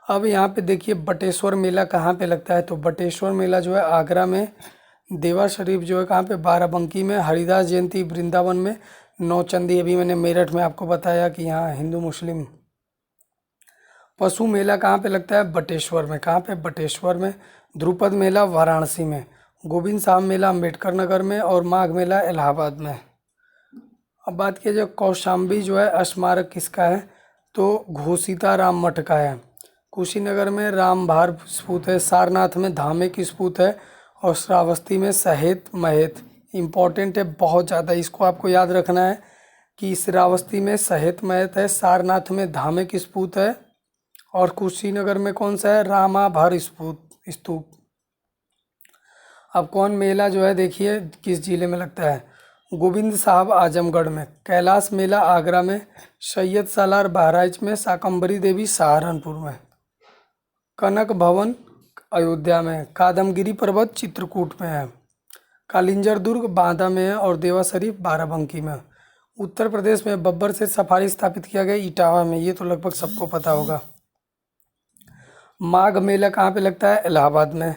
अब यहाँ पे देखिए बटेश्वर मेला कहाँ पे लगता है? तो बटेश्वर मेला जो है आगरा में। देवा शरीफ जो है कहाँ पे? बाराबंकी में। हरिदास जयंती वृंदावन में। नौचंदी अभी मैंने मेरठ में आपको बताया कि यहाँ हिंदू मुस्लिम। पशु मेला कहाँ पे लगता है? बटेश्वर में। कहाँ पे? बटेश्वर में। ध्रुपद मेला वाराणसी में। गोविंद साहब मेला अम्बेडकर नगर में। और माघ मेला इलाहाबाद में। अब बात किया जाए कौशाम्बी जो है स्मारक किसका है? तो घोषिता राम मठ का है। कुशीनगर में रामभार स्फूत है। सारनाथ में धामेक स्फूत है। और श्रावस्ती में सहेत महेत। इम्पॉर्टेंट है बहुत ज़्यादा, इसको आपको याद रखना है कि श्रावस्ती में सहेत महेत है, सारनाथ में धामेक स्फूत है और कुशीनगर में कौन सा है? रामाभार स्तूप। अब कौन मेला जो है देखिए किस जिले में लगता है? गोविंद साहब आजमगढ़ में। कैलाश मेला आगरा में। सैयद सालार बहराइच में। शाकंभरी देवी सहारनपुर में। कनक भवन अयोध्या में। कादमगिरी पर्वत चित्रकूट में है। कालिंजर दुर्ग बांदा में है और देवा शरीफ बाराबंकी में। उत्तर प्रदेश में बब्बर से सफारी स्थापित किया गया इटावा में। ये तो लगभग सबको पता होगा। माघ मेला कहाँ पे लगता है? इलाहाबाद में।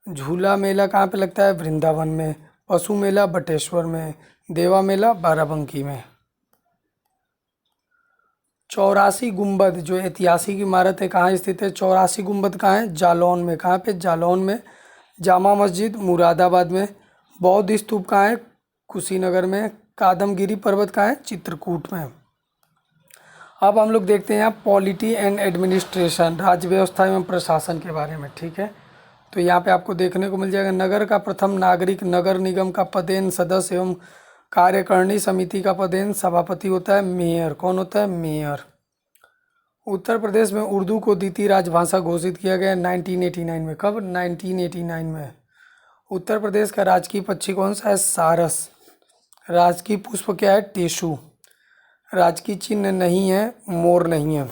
झूला मेला कहाँ पे लगता है? वृंदावन में। पशु मेला बटेश्वर में। देवा मेला बाराबंकी में। 84 गुंबद जो ऐतिहासिक इमारत है कहाँ स्थित है? 84 गुंबद कहाँ है? जालौन में। कहाँ पे? जालौन में। जामा मस्जिद मुरादाबाद में। बौद्ध स्तूप कहाँ है? कुशीनगर में। कादमगिरी पर्वत कहाँ है? चित्रकूट में। अब हम लोग देखते हैं यहाँ पॉलिटी एंड एडमिनिस्ट्रेशन, राज्य व्यवस्था एवं प्रशासन के बारे में। ठीक है, तो यहाँ पे आपको देखने को मिल जाएगा नगर का प्रथम नागरिक नगर निगम का पदेन सदस्य एवं कार्यकारिणी समिति का पदेन सभापति होता है मेयर। कौन होता है? मेयर। उत्तर प्रदेश में उर्दू को द्वितीय राजभाषा घोषित किया गया 1989 में। कब? 1989 में। उत्तर प्रदेश का राजकीय पक्षी कौन सा है? सारस। राजकीय पुष्प क्या है? टेसू। राजकीय चिन्ह नहीं है, मोर नहीं है।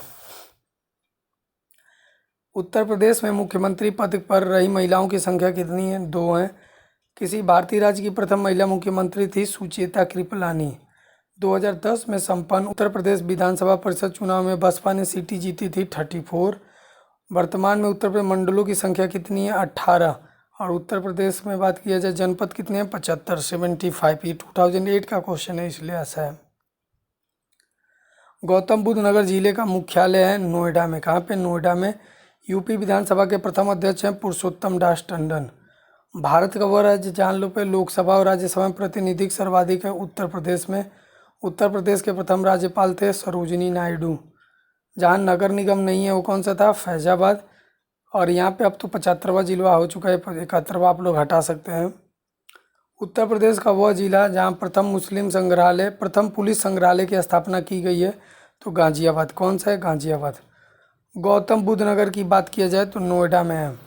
उत्तर प्रदेश में मुख्यमंत्री पद पर रही महिलाओं की संख्या कितनी है? 2 हैं। किसी भारतीय राज्य की प्रथम महिला मुख्यमंत्री थी सुचेता कृपलानी। 2010 में संपन्न उत्तर प्रदेश विधानसभा परिषद चुनाव में बसपा ने सीटें जीती थी 34। वर्तमान में उत्तर प्रदेश मंडलों की संख्या कितनी है? 18। और उत्तर प्रदेश में बात किया जाए जनपद कितने हैं? 75, 75। ये 2008 का क्वेश्चन है, इसलिए ऐसा है। गौतम बुद्ध नगर जिले का मुख्यालय है नोएडा में। कहाँ पे? नोएडा में। यूपी विधानसभा के प्रथम अध्यक्ष हैं पुरुषोत्तम दास टंडन। भारत का वह राज्य जहाँ लोकसभा और राज्यसभा में प्रातिनिधिक सर्वाधिक है उत्तर प्रदेश में। उत्तर प्रदेश के प्रथम राज्यपाल थे सरोजिनी नायडू। जहाँ नगर निगम नहीं है वो कौन सा था? फैजाबाद। और यहाँ पे अब तो 75वां जिला हो चुका है, 71वां आप लोग हटा सकते हैं। उत्तर प्रदेश का वह जिला जहाँ प्रथम पुलिस संग्रहालय की स्थापना की गई है तो गाजियाबाद। कौन सा है? गाजियाबाद। गौतम बुद्ध नगर की बात किया जाए तो नोएडा में है।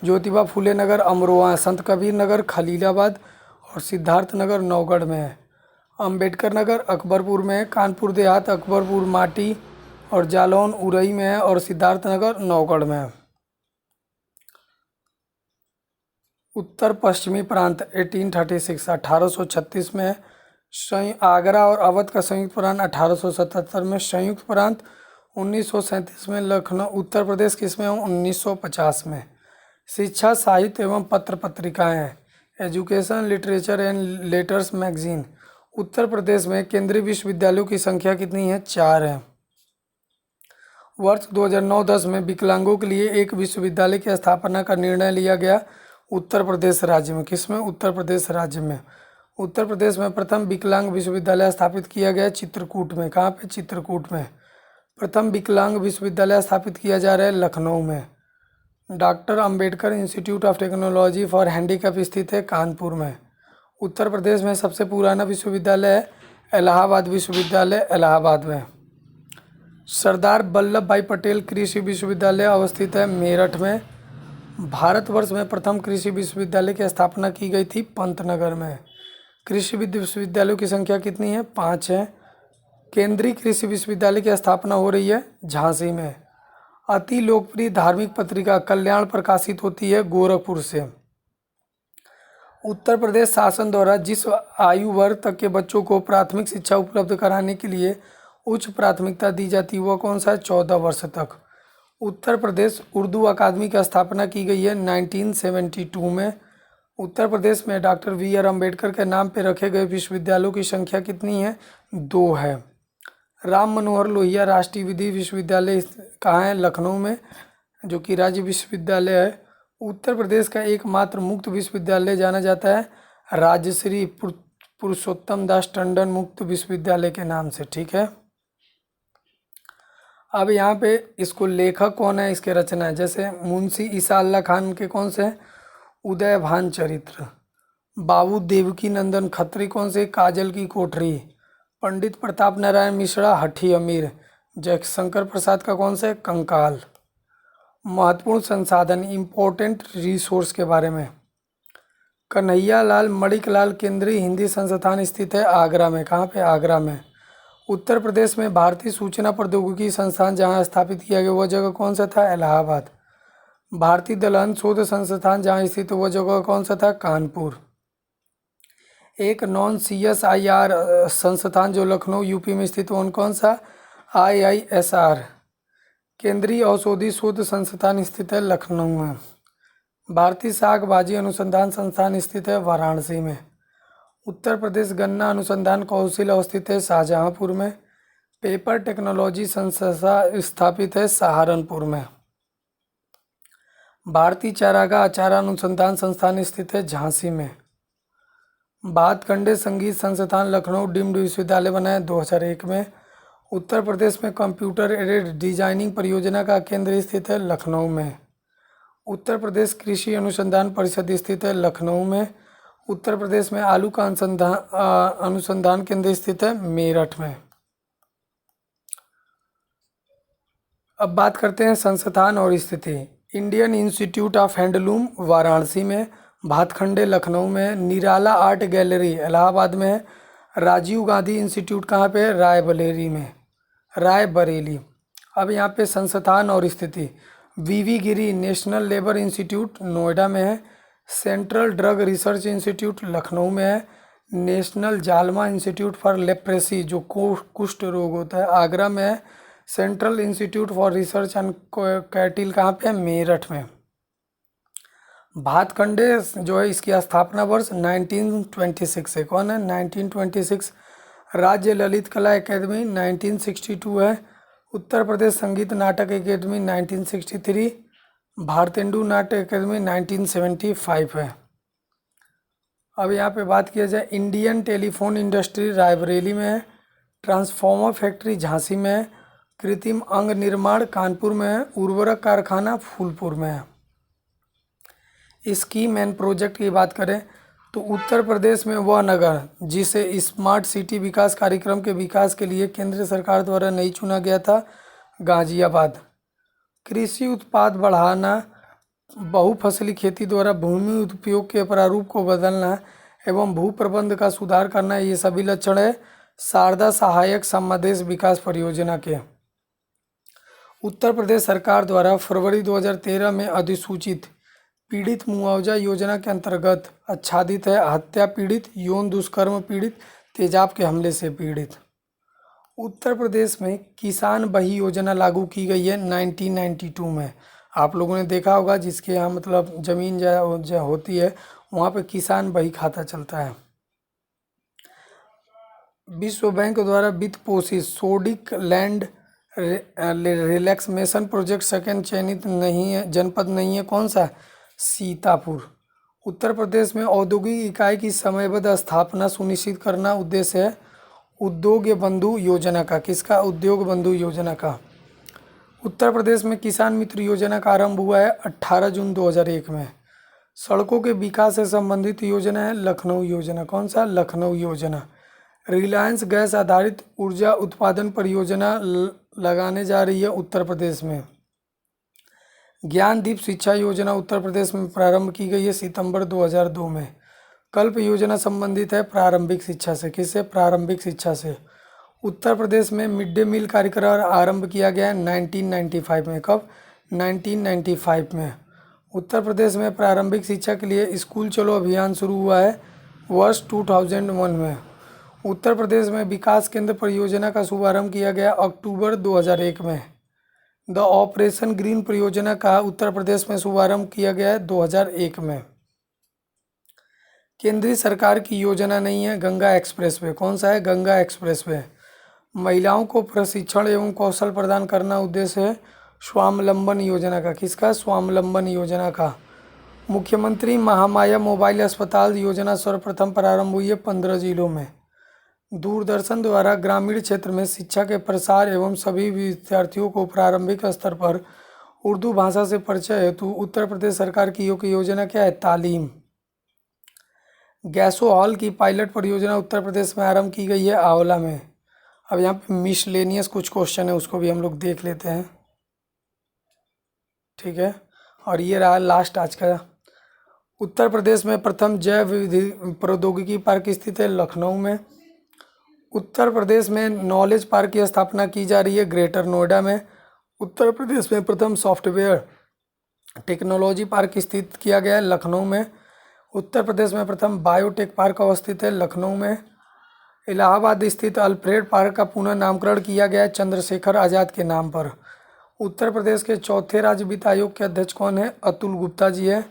ज्योतिबा फुले नगर अमरोहा, संत कबीर नगर खलीलाबाद और सिद्धार्थ नगर नौगढ़ में है। अंबेडकर नगर अकबरपुर में है। कानपुर देहात अकबरपुर माटी और जालौन उरई में है और सिद्धार्थ नगर नौगढ़ में है। उत्तर पश्चिमी प्रांत 1836 1836 में है। आगरा और अवध का संयुक्त प्रांत 1877 में। संयुक्त प्रांत 1937 में। लखनऊ उत्तर प्रदेश किसमें? 1950 में। शिक्षा, साहित्य एवं पत्र पत्रिकाएं हैं। Education, literature and letters magazine. Uttar Pradesh में केंद्रीय विश्वविद्यालयों की संख्या कितनी है? 4 है। वर्ष 2009-10 में विकलांगों के लिए एक विश्वविद्यालय की स्थापना का निर्णय लिया गया उत्तर प्रदेश राज्य में। किसमें? उत्तर प्रदेश राज्य में। उत्तर प्रदेश में प्रथम विकलांग विश्वविद्यालय स्थापित किया गया चित्रकूट में। कहाँ पे? चित्रकूट में। प्रथम विकलांग विश्वविद्यालय स्थापित किया जा रहा है लखनऊ में। Doctor Ambedkar institute of technology for handicap स्थित है कानपुर में। उत्तर प्रदेश में सबसे पुराना विश्वविद्यालय है इलाहाबाद विश्वविद्यालय, इलाहाबाद में। सरदार वल्लभ भाई पटेल कृषि विश्वविद्यालय अवस्थित है मेरठ में। भारतवर्ष में प्रथम कृषि विश्वविद्यालय की स्थापना की गई थी पंतनगर में। कृषि विश्वविद्यालयों की संख्या कितनी है? 5 है। केंद्रीय कृषि विश्वविद्यालय की स्थापना हो रही है झांसी में। अति लोकप्रिय धार्मिक पत्रिका कल्याण प्रकाशित होती है गोरखपुर से। उत्तर प्रदेश शासन द्वारा जिस आयु वर्ग तक के बच्चों को प्राथमिक शिक्षा उपलब्ध कराने के लिए उच्च प्राथमिकता दी जाती है वह कौन सा है? 14 वर्ष तक। उत्तर प्रदेश उर्दू अकादमी की स्थापना की गई है 1972 में। उत्तर प्रदेश में डॉक्टर बी.आर. अम्बेडकर के नाम पर रखे गए विश्वविद्यालयों की संख्या कितनी है? 2 है। राम मनोहर लोहिया राष्ट्रीय विधि विश्वविद्यालय कहाँ है? लखनऊ में, जो कि राज्य विश्वविद्यालय है। उत्तर प्रदेश का एकमात्र मुक्त विश्वविद्यालय जाना जाता है राजश्री पुरुषोत्तम दास टंडन मुक्त विश्वविद्यालय के नाम से। ठीक है। अब यहाँ पे इसको लेखक कौन है, इसके रचना है, जैसे मुंशी ईसा अल्लाह खान के कौन से? उदय भान चरित्र। बाबू देवकी नंदन खत्री कौन से? काजल की कोठरी। पंडित प्रताप नारायण मिश्रा हठी अमीर। जयशंकर प्रसाद का कौन से? कंकाल। महत्वपूर्ण संसाधन इम्पोर्टेंट रिसोर्स के बारे में। कन्हैया लाल मणिक लाल केंद्रीय हिंदी संस्थान स्थित है आगरा में। कहाँ पे? आगरा में। उत्तर प्रदेश में भारतीय सूचना प्रौद्योगिकी संस्थान जहाँ स्थापित किया गया वह जगह कौन सा था? इलाहाबाद। भारतीय दलहन शोध संस्थान जहाँ स्थित वह जगह कौन सा था? कानपुर। एक नॉन CSIR संस्थान जो लखनऊ यूपी में स्थित वो कौन सा? IISR। केंद्रीय औषधि शोध संस्थान स्थित है लखनऊ में। भारतीय शाक भाजी अनुसंधान संस्थान स्थित है वाराणसी में। उत्तर प्रदेश गन्ना अनुसंधान कौंसिल अवस्थित है शाहजहांपुर में। पेपर टेक्नोलॉजी संस्था स्थापित है सहारनपुर में। भारतीय चारागाह चारा अनुसंधान संस्थान स्थित है झांसी में। भातखंडे संगीत संस्थान लखनऊ डीम्ड विश्वविद्यालय बना है 2001 में। उत्तर प्रदेश में कंप्यूटर एडेड डिजाइनिंग परियोजना का केंद्र स्थित है लखनऊ में। उत्तर प्रदेश कृषि अनुसंधान परिषद स्थित है लखनऊ में। उत्तर प्रदेश में आलू का अनुसंधान केंद्र स्थित है मेरठ में। अब बात करते हैं संस्थान और स्थिति। Indian institute of handloom Varanasi में। भातखंडे लखनऊ में। निराला आर्ट गैलरी इलाहाबाद में। राजीव गांधी इंस्टीट्यूट कहाँ पे? रायबरेली में, रायबरेली। अब यहाँ पे संस्थान और स्थिति। वीवी गिरी नेशनल लेबर इंस्टीट्यूट नोएडा में है। Central drug research institute Lucknow में है। नेशनल जालमा इंस्टीट्यूट फॉर लेप्रेसी जो कुष्ठ रोग होता है आगरा में है। Central institute for research and कैटिल कहाँ पे है? मेरठ में। भातखंडे जो है इसकी स्थापना वर्ष 1926 है। कौन है? 1926। राज्य ललित कला एकेडमी 1962 है। उत्तर प्रदेश संगीत नाटक एकेडमी 1963। भारतेंदु नाट्य एकेडमी 1975 है। अब यहाँ पे बात किया जाए, इंडियन टेलीफोन इंडस्ट्री रायबरेली में है। ट्रांसफार्मर फैक्ट्री झांसी में है। कृत्रिम अंग निर्माण कानपुर में है। उर्वरक कारखाना फूलपुर में है। इसकी मेन प्रोजेक्ट की बात करें तो उत्तर प्रदेश में वह नगर जिसे स्मार्ट सिटी विकास कार्यक्रम के विकास के लिए केंद्र सरकार द्वारा नहीं चुना गया था, गाजियाबाद। कृषि उत्पाद बढ़ाना, बहुफसली खेती द्वारा भूमि उपयोग के प्रारूप को बदलना एवं भू प्रबंध का सुधार करना, ये सभी लक्षण है शारदा सहायक समादेश विकास परियोजना के। उत्तर प्रदेश सरकार द्वारा फरवरी 2013 में अधिसूचित पीड़ित मुआवजा योजना के अंतर्गत आच्छादित है हत्या पीड़ित, यौन दुष्कर्म पीड़ित, तेजाब के हमले से पीड़ित। उत्तर प्रदेश में किसान बही योजना लागू की गई है 1992 में। आप लोगों ने देखा होगा जिसके यहाँ मतलब ज़मीन जो होती है वहाँ पे किसान बही खाता चलता है। विश्व बैंक द्वारा वित्त पोषित sodic land relaxation project second चयनित नहीं है, जनपद नहीं है। कौन सा? सीतापुर। उत्तर प्रदेश में औद्योगिक इकाई की समयबद्ध स्थापना सुनिश्चित करना उद्देश्य है उद्योग बंधु योजना का। किसका? उद्योग बंधु योजना का। उत्तर प्रदेश में किसान मित्र योजना का आरंभ हुआ है 18 जून 2001 में। सड़कों के विकास से संबंधित योजना है लखनऊ योजना। कौन सा? लखनऊ योजना। रिलायंस गैस आधारित ऊर्जा उत्पादन परियोजना लगाने जा रही है उत्तर प्रदेश में। ज्ञानदीप शिक्षा योजना उत्तर प्रदेश में प्रारंभ की गई है सितंबर 2002 में। कल्प योजना संबंधित है प्रारंभिक शिक्षा से। किससे? प्रारंभिक शिक्षा से। उत्तर प्रदेश में मिड डे मील कार्यक्रम आरंभ किया गया है 1995 में। कब? 1995 में। उत्तर प्रदेश में प्रारंभिक शिक्षा के लिए स्कूल चलो अभियान शुरू हुआ है वर्ष 2001 में। उत्तर प्रदेश में विकास केंद्र परियोजना का शुभारंभ किया गया अक्टूबर 2001 में। द ऑपरेशन ग्रीन परियोजना का उत्तर प्रदेश में शुभारंभ किया गया है 2001 में। केंद्रीय सरकार की योजना नहीं है गंगा एक्सप्रेसवे। कौन सा है? गंगा एक्सप्रेसवे। महिलाओं को प्रशिक्षण एवं कौशल प्रदान करना उद्देश्य है स्वावलंबन योजना का। किसका? स्वावलंबन योजना का। मुख्यमंत्री महामाया मोबाइल अस्पताल योजना सर्वप्रथम प्रारंभ हुई है 15 जिलों में। दूरदर्शन द्वारा ग्रामीण क्षेत्र में शिक्षा के प्रसार एवं सभी विद्यार्थियों को प्रारंभिक स्तर पर उर्दू भाषा से परिचय हेतु उत्तर प्रदेश सरकार की योजना क्या है? तालीम। गैसो हॉल की पायलट परियोजना उत्तर प्रदेश में आरंभ की गई है आंवला में। अब यहाँ पे मिसलेनियस कुछ क्वेश्चन है उसको भी हम लोग देख लेते हैं, ठीक है। और ये रहा लास्ट आज का। उत्तर प्रदेश में प्रथम जैव विविधि प्रौद्योगिकी पार्क स्थित है लखनऊ में। उत्तर प्रदेश में नॉलेज पार्क की स्थापना की जा रही है ग्रेटर नोएडा में। उत्तर प्रदेश में प्रथम सॉफ्टवेयर टेक्नोलॉजी पार्क स्थित किया गया है लखनऊ में। उत्तर प्रदेश में प्रथम बायोटेक पार्क अवस्थित है लखनऊ में। इलाहाबाद स्थित अल्फ्रेड पार्क का पुनः नामकरण किया गया है चंद्रशेखर आज़ाद के नाम पर। उत्तर प्रदेश के चौथे राज्य वित्त आयोग के अध्यक्ष कौन है? अतुल गुप्ता जी है।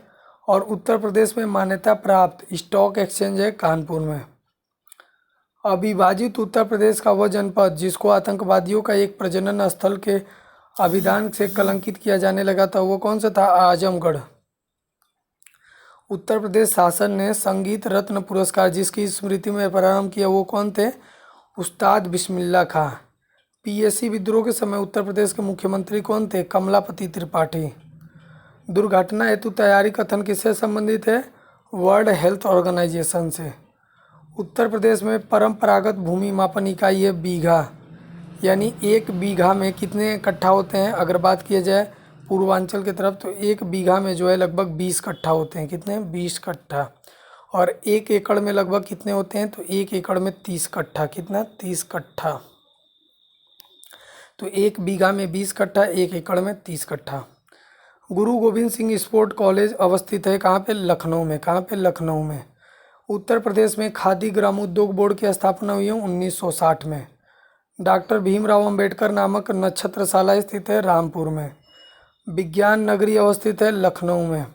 और उत्तर प्रदेश में मान्यता प्राप्त स्टॉक एक्सचेंज है कानपुर में। अविभाजित उत्तर प्रदेश का वह जनपद जिसको आतंकवादियों का एक प्रजनन स्थल के अभिधान से कलंकित किया जाने लगा था वो कौन सा था? आजमगढ़। उत्तर प्रदेश शासन ने संगीत रत्न पुरस्कार जिसकी स्मृति में प्रारंभ किया वो कौन थे? उस्ताद बिस्मिल्लाह खां। पीएसी विद्रोह के समय उत्तर प्रदेश के मुख्यमंत्री कौन थे? कमलापति त्रिपाठी। दुर्घटना हेतु तैयारी कथन किससे संबंधित है? वर्ल्ड हेल्थ ऑर्गेनाइजेशन से। उत्तर प्रदेश में परंपरागत भूमि मापन इकाई है बीघा, यानी एक बीघा में कितने कट्ठा होते हैं? अगर बात किया जाए पूर्वांचल की तरफ तो एक बीघा में जो है लगभग 20 कट्ठा होते हैं। कितने? 20 कट्ठा। और एक एकड़ में लगभग कितने होते हैं? तो एक एकड़ में 30 कट्ठा। कितना? 30 कट्ठा। तो एक बीघा में 20 कट्ठा, एक एकड़ में 30 कट्ठा। गुरु गोविंद सिंह स्पोर्ट कॉलेज अवस्थित है कहाँ पे? लखनऊ में। कहाँ पे? लखनऊ में। उत्तर प्रदेश में खादी ग्रामोद्योग बोर्ड की स्थापना हुई है 1960 में। डॉक्टर भीमराव अंबेडकर नामक नक्षत्रशाला स्थित है रामपुर में। विज्ञान नगरी अवस्थित है लखनऊ में।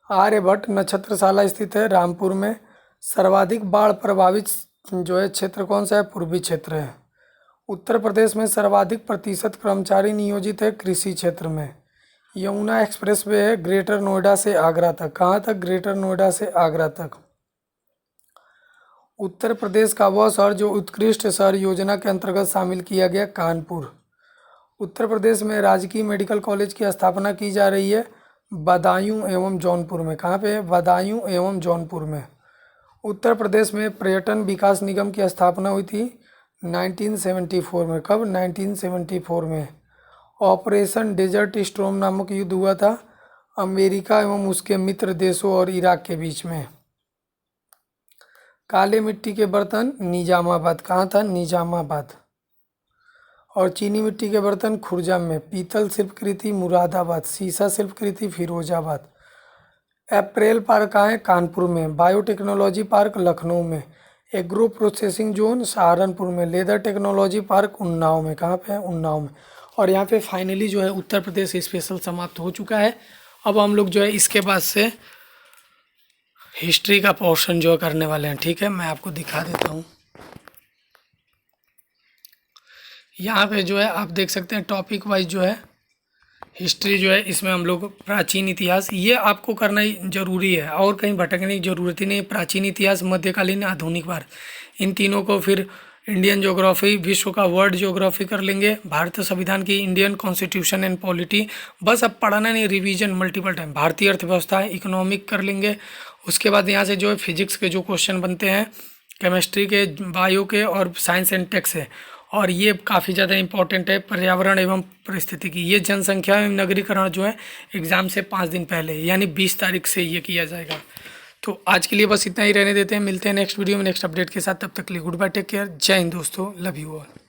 आर्यभट्ट नक्षत्रशाला स्थित है रामपुर में। सर्वाधिक बाढ़ प्रभावित जो है क्षेत्र कौन सा है? पूर्वी क्षेत्र है। उत्तर प्रदेश में सर्वाधिक प्रतिशत कर्मचारी नियोजित है कृषि क्षेत्र में। यमुना एक्सप्रेस वे है ग्रेटर नोएडा से आगरा तक। कहाँ तक? ग्रेटर नोएडा से आगरा तक। उत्तर प्रदेश का वह शहर जो उत्कृष्ट शहर योजना के अंतर्गत शामिल किया गया, कानपुर। उत्तर प्रदेश में राजकीय मेडिकल कॉलेज की स्थापना की जा रही है बदायूं एवं जौनपुर में। कहाँ पे? बदायूं एवं जौनपुर में। उत्तर प्रदेश में पर्यटन विकास निगम की स्थापना हुई थी 1974 में। कब? 1974 में। ऑपरेशन डेजर्ट स्टॉर्म नामक युद्ध हुआ था अमेरिका एवं उसके मित्र देशों और इराक के बीच में। काले मिट्टी के बर्तन निजामाबाद। कहाँ था? निजामाबाद। और चीनी मिट्टी के बर्तन खुर्जम में। पीतल शिल्पकृति मुरादाबाद। शीशा शिल्पकृति फिरोजाबाद। अप्रैल पार्क कहाँ है? कानपुर में। बायोटेक्नोलॉजी पार्क लखनऊ में। एग्रो प्रोसेसिंग जोन सहारनपुर में। लेदर टेक्नोलॉजी पार्क उन्नाव में। कहाँ पे है? उन्नाव में। और यहाँ पे फाइनली जो है उत्तर प्रदेश स्पेशल समाप्त हो चुका है। अब हम लोग जो है इसके बाद से हिस्ट्री का पोर्शन जो करने वाले हैं। ठीक है, मैं आपको दिखा देता हूँ। यहाँ पे जो है आप देख सकते हैं टॉपिक वाइज जो है हिस्ट्री जो है इसमें हम लोग प्राचीन इतिहास ये आपको करना ही जरूरी है और कहीं भटकने की जरूरत ही नहीं। प्राचीन इतिहास, मध्यकालीन, आधुनिक भारत, इन तीनों को फिर इंडियन ज्योग्राफी, विश्व का वर्ल्ड ज्योग्राफी कर लेंगे, भारतीय संविधान की, इंडियन कॉन्स्टिट्यूशन एंड पॉलिटी। बस अब पढ़ाना नहीं, रिवीजन मल्टीपल टाइम। भारतीय अर्थव्यवस्था, इकोनॉमिक कर लेंगे। उसके बाद यहाँ से जो है फिजिक्स के जो क्वेश्चन बनते हैं, केमिस्ट्री के, बायो के और साइंस एंड टेक से। और ये काफ़ी ज़्यादा इंपॉर्टेंट है पर्यावरण एवं परिस्थितिकी। ये जनसंख्या एवं नगरीकरण जो है एग्ज़ाम से 5 दिन पहले यानी 20 तारीख से ये किया जाएगा। तो आज के लिए बस इतना ही रहने देते हैं। मिलते हैं नेक्स्ट वीडियो में नेक्स्ट अपडेट के साथ। तब तक के लिए गुड बाय, टेक केयर, जय हिंद दोस्तों, लव यू ऑल।